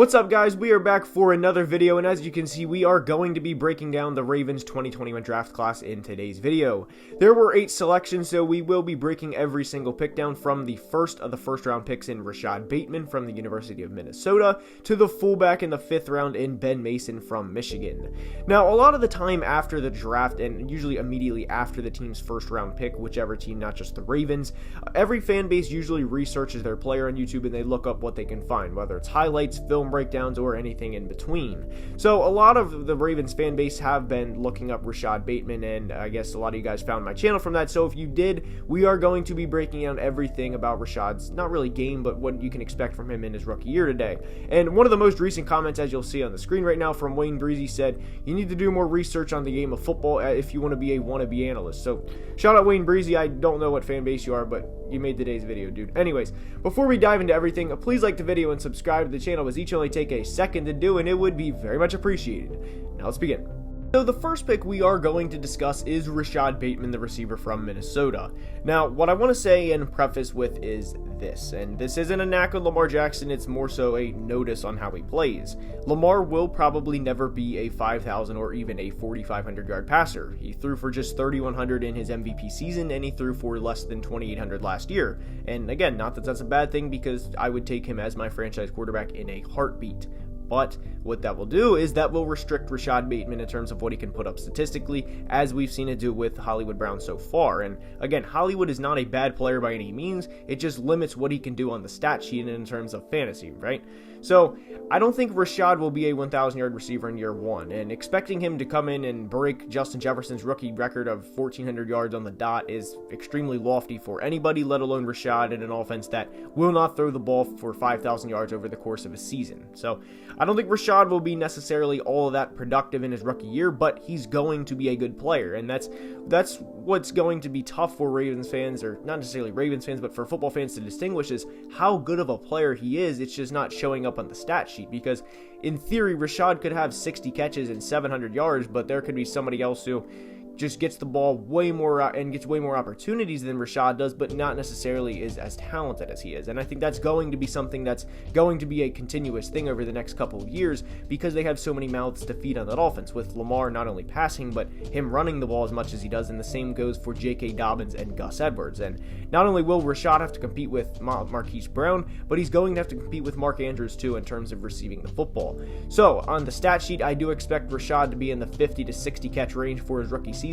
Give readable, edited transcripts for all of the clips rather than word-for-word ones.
What's up, guys? We are back for another video, and as you can see, we are going to be breaking down the Ravens 2021 draft class in today's video. There were 8 selections, so we will be breaking every single pick down from the first of the first-round picks in Rashad Bateman from the University of Minnesota to the fullback in the 5th round in Ben Mason from Michigan. Now, a lot of the time after the draft, and usually immediately after the team's first-round pick, whichever team, not just the Ravens, every fan base usually researches their player on YouTube and they look up what they can find, whether it's highlights, film breakdowns, or anything in between. So a lot of the Ravens fan base have been looking up Rashad Bateman, and I guess a lot of you guys found my channel from that. So if you did, we are going to be breaking down everything about Rashad's, not really game, but what you can expect from him in his rookie year today. And one of the most recent comments, as you'll see on the screen right now, from Wayne Breezy said, you need to do more research on the game of football if you want to be a wannabe analyst. So shout out Wayne Breezy. I don't know what fan base you are, but you made today's video, dude. Anyways, before we dive into everything, please like the video and subscribe to the channel, as each only take a second to do, and it would be very much appreciated. Now let's begin. So the first pick we are going to discuss is Rashad Bateman, the receiver from Minnesota. Now, what I want to say and preface with is this, and this isn't a knack on Lamar Jackson, it's more so a notice on how he plays. Lamar will probably never be a 5,000 or even a 4,500 yard passer. He threw for just 3,100 in his MVP season, and he threw for less than 2,800 last year. And again, not that that's a bad thing, because I would take him as my franchise quarterback in a heartbeat. But what that will do is that will restrict Rashad Bateman in terms of what he can put up statistically, as we've seen it do with Hollywood Brown so far. And again, Hollywood is not a bad player by any means. It just limits what he can do on the stat sheet in terms of fantasy, right? So I don't think Rashad will be a 1,000 yard receiver in year one, and expecting him to come in and break Justin Jefferson's rookie record of 1,400 yards on the dot is extremely lofty for anybody, let alone Rashad, in an offense that will not throw the ball for 5,000 yards over the course of a season. So I don't think Rashad will be necessarily all of that productive in his rookie year, but he's going to be a good player, and that's what's going to be tough for Ravens fans, or not necessarily Ravens fans, but for football fans to distinguish, is how good of a player he is. It's just not showing up on the stat sheet, because in theory Rashad could have 60 catches and 700 yards, but there could be somebody else who just gets the ball way more and gets way more opportunities than Rashad does, but not necessarily is as talented as he is. And I think that's going to be something that's going to be a continuous thing over the next couple of years, because they have so many mouths to feed on that offense, with Lamar not only passing, but him running the ball as much as he does, and the same goes for J.K. Dobbins and Gus Edwards. And not only will Rashad have to compete with Marquise Brown, but he's going to have to compete with Mark Andrews too in terms of receiving the football. So on the stat sheet, I do expect Rashad to be in the 50 to 60 catch range for his rookie season,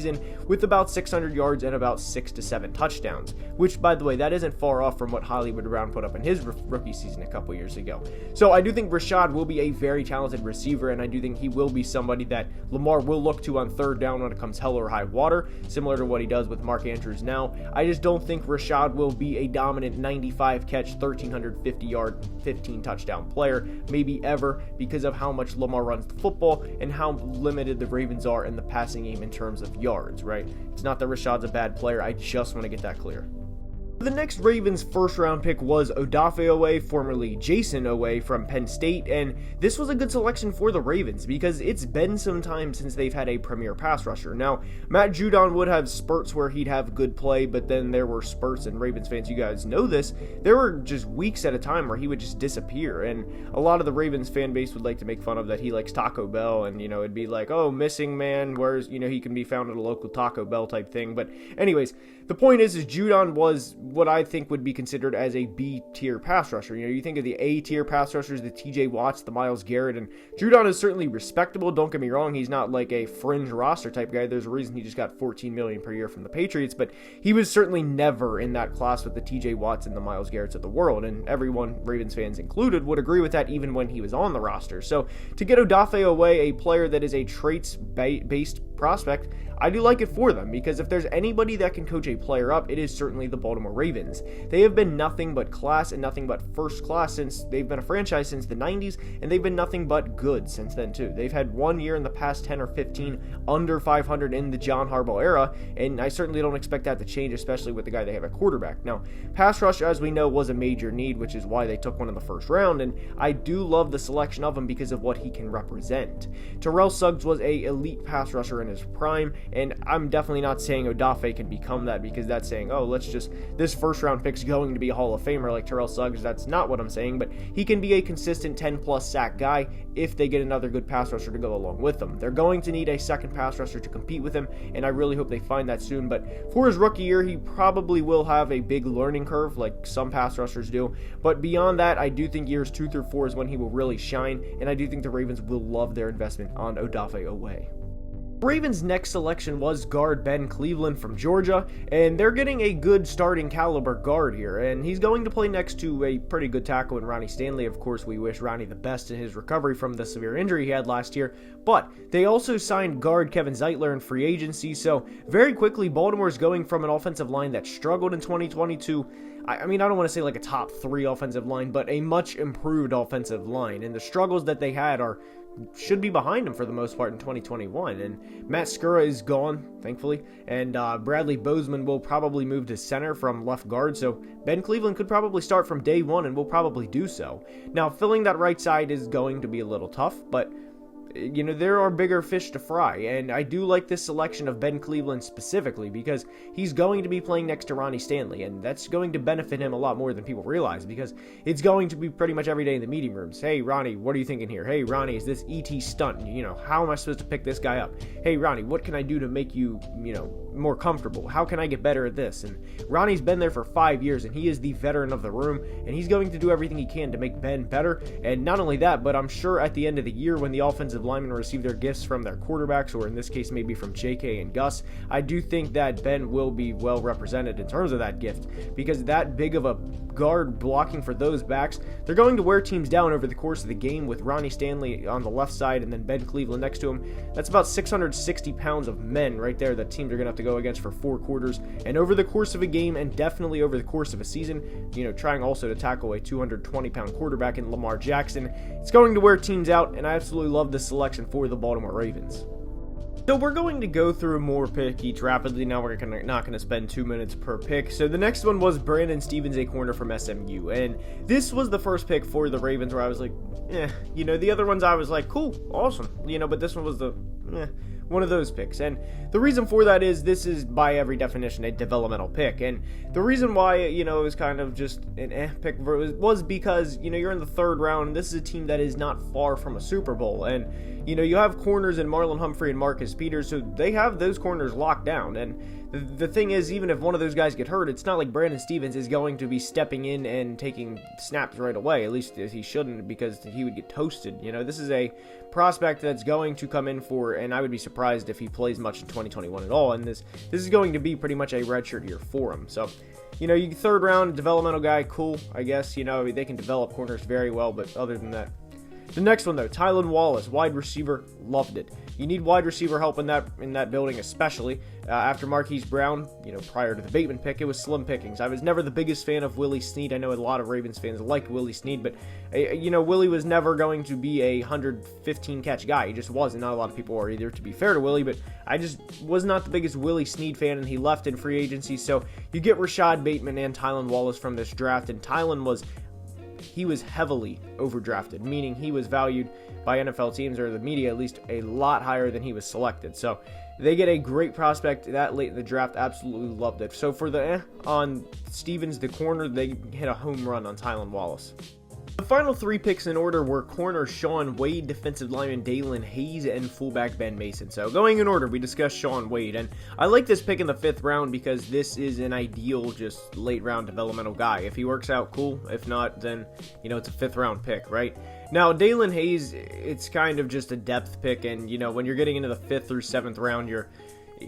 with about 600 yards and about 6 to 7 touchdowns, which, by the way, that isn't far off from what Hollywood Brown put up in his rookie season a couple years ago. So I do think Rashad will be a very talented receiver, and I do think he will be somebody that Lamar will look to on third down when it comes hell or high water, similar to what he does with Mark Andrews now. I just don't think Rashad will be a dominant 95 catch, 1,350 yard, 15 touchdown player, maybe ever, because of how much Lamar runs the football and how limited the Ravens are in the passing game in terms of yards, right? It's not that Rashad's a bad player, I just want to get that clear. The next Ravens first round pick was Odaya Fekete, formerly Jason Owe from Penn State, and this was a good selection for the Ravens because it's been some time since they've had a premier pass rusher. Now, Matt Judon would have spurts where he'd have good play, but then there were spurts, and Ravens fans, you guys know this, there were just weeks at a time where he would just disappear, and a lot of the Ravens fan base would like to make fun of that he likes Taco Bell, and it'd be like, oh, missing man, where's he can be found at a local Taco Bell type thing. But anyways, the point is Judon was what I think would be considered as a B-tier pass rusher. You think of the A-tier pass rushers, the TJ Watts, the Myles Garrett, and Judon is certainly respectable, don't get me wrong, he's not like a fringe roster type guy. There's a reason he just got $14 million per year from the Patriots, but he was certainly never in that class with the TJ Watts and the Myles Garretts of the world, and everyone, Ravens fans included, would agree with that even when he was on the roster. So to get Odaya Fekete, a player that is a traits-based prospect, I do like it for them, because if there's anybody that can coach a player up, it is certainly the Baltimore Ravens. They have been nothing but class and nothing but first class since they've been a franchise since the 90s, and they've been nothing but good since then too. They've had one year in the past 10 or 15 under 500 in the John Harbaugh era, and I certainly don't expect that to change, especially with the guy they have at quarterback. Now, pass rush, as we know, was a major need, which is why they took one in the first round, and I do love the selection of him because of what he can represent. Terrell Suggs was a elite pass rusher in his prime, and I'm definitely not saying Odaya can become that that, because that's saying, oh, this first round pick's going to be a Hall of Famer like Terrell Suggs. That's not what I'm saying, but he can be a consistent 10-plus sack guy if they get another good pass rusher to go along with them. They're going to need a second pass rusher to compete with him, and I really hope they find that soon. But for his rookie year, he probably will have a big learning curve like some pass rushers do. But beyond that, I do think years 2 through 4 is when he will really shine, and I do think the Ravens will love their investment on Odaya Fekete. Ravens' next selection was guard Ben Cleveland from Georgia, and they're getting a good starting caliber guard here, and he's going to play next to a pretty good tackle in Ronnie Stanley. Of course, we wish Ronnie the best in his recovery from the severe injury he had last year, but they also signed guard Kevin Zeitler in free agency, so very quickly Baltimore's going from an offensive line that struggled in 2022. I mean, I don't want to say like a top 3 offensive line, but a much improved offensive line, and the struggles that they had should be behind him for the most part in 2021. And Matt Skura is gone, thankfully, and Bradley Bozeman will probably move to center from left guard, so Ben Cleveland could probably start from day one and will probably do so. Now, filling that right side is going to be a little tough, but you know, there are bigger fish to fry, and I do like this selection of Ben Cleveland specifically because he's going to be playing next to Ronnie Stanley, and that's going to benefit him a lot more than people realize because it's going to be pretty much every day in the meeting rooms. Hey, Ronnie, what are you thinking here? Hey, Ronnie, is this ET stunt? You know, how am I supposed to pick this guy up? Hey, Ronnie, what can I do to make you, more comfortable? How can I get better at this? And Ronnie's been there for 5 years, and he is the veteran of the room, and he's going to do everything he can to make Ben better. And not only that, but I'm sure at the end of the year when the offensive linemen receive their gifts from their quarterbacks, or in this case maybe from JK and Gus, I do think that Ben will be well represented in terms of that gift, because that big of a guard blocking for those backs, they're going to wear teams down over the course of the game with Ronnie Stanley on the left side and then Ben Cleveland next to him. That's about 660 pounds of men right there that teams are going to have to go against for 4 quarters, and over the course of a game and definitely over the course of a season, trying also to tackle a 220-pound quarterback in Lamar Jackson, it's going to wear teams out, and I absolutely love this selection for the Baltimore Ravens. So we're going to go through more pick each rapidly. Now we're not going to spend 2 minutes per pick. So the next one was Brandon Stevens, a corner from SMU. And this was the first pick for the Ravens where I was like, the other ones I was like, cool, awesome. But this one was one of those picks. And the reason for that is this is by every definition a developmental pick. And the reason why, it was kind of just an pick was because, you're in the 3rd round and this is a team that is not far from a Super Bowl. And, you have corners in Marlon Humphrey and Marcus Peters, so they have those corners locked down. And the thing is, even if one of those guys get hurt, it's not like Brandon Stevens is going to be stepping in and taking snaps right away. At least he shouldn't, because he would get toasted. This is a prospect that's going to come in for, and I would be surprised if he plays much in 2021 at all. And this is going to be pretty much a redshirt year for him. So, you 3rd round developmental guy, cool, I guess. They can develop corners very well, but other than that. The next one, though, Tylan Wallace, wide receiver, loved it. You need wide receiver help in that building, especially after Marquise Brown. Prior to the Bateman pick, it was slim pickings. I was never the biggest fan of Willie Snead. I know a lot of Ravens fans liked Willie Snead, but Willie was never going to be a 115 catch guy. He just wasn't. Not a lot of people are either, to be fair to Willie, but I just was not the biggest Willie Snead fan, and he left in free agency. So you get Rashad Bateman and Tylan Wallace from this draft, and Tylan was heavily overdrafted, meaning he was valued by NFL teams, or the media at least, a lot higher than he was selected. So they get a great prospect that late in the draft. Absolutely loved it. So for the on Stevens, the corner, they hit a home run on Tylan Wallace. The final 3 picks in order were corner Shaun Wade, defensive lineman Dalen Hayes, and fullback Ben Mason. So going in order, we discussed Shaun Wade, and I like this pick in the 5th round because this is an ideal just late round developmental guy. If he works out, cool. If not, then it's a 5th round pick, right? Now Dalen Hayes, it's kind of just a depth pick, and when you're getting into the 5th through 7th round,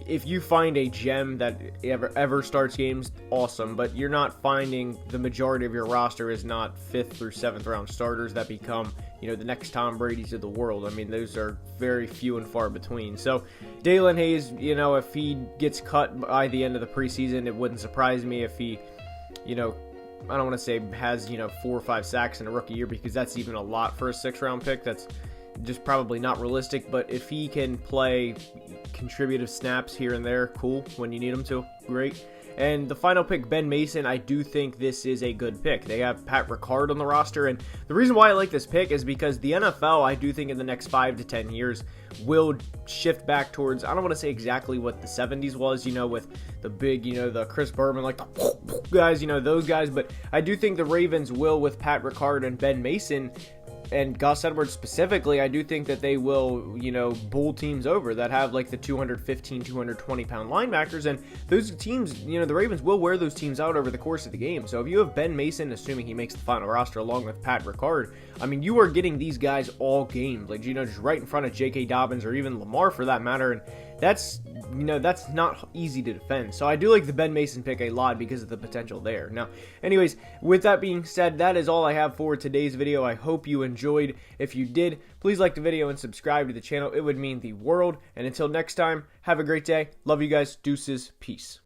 if you find a gem that ever starts games, awesome, but you're not finding the majority of your roster is not 5th through 7th round starters that become, the next Tom Brady's of the world. I mean, those are very few and far between. So Dalen Hayes, if he gets cut by the end of the preseason, it wouldn't surprise me if he, I don't want to say has, 4 or 5 sacks in a rookie year, because that's even a lot for a 6th round pick. That's just probably not realistic, but if he can play contributive snaps here and there, cool. When you need him to, great. And the final pick, Ben Mason, I do think this is a good pick. They have Pat Ricard on the roster, and the reason why I like this pick is because the NFL, I do think in the next 5 to 10 years, will shift back towards, I don't want to say exactly what the 70s was, with the big, the Chris Berman, like the guys, those guys, but I do think the Ravens will, with Pat Ricard and Ben Mason, and Gus Edwards specifically, I do think that they will, bowl teams over that have like the 215, 220 pound linebackers, and those teams, the Ravens will wear those teams out over the course of the game. So if you have Ben Mason, assuming he makes the final roster along with Pat Ricard, I mean, you are getting these guys all games, like, just right in front of J.K. Dobbins or even Lamar for that matter, and that's not easy to defend. So I do like the Ben Mason pick a lot because of the potential there. Now, anyways, with that being said, that is all I have for today's video. I hope you enjoyed. If you did, please like the video and subscribe to the channel. It would mean the world. And until next time, have a great day. Love you guys. Deuces. Peace.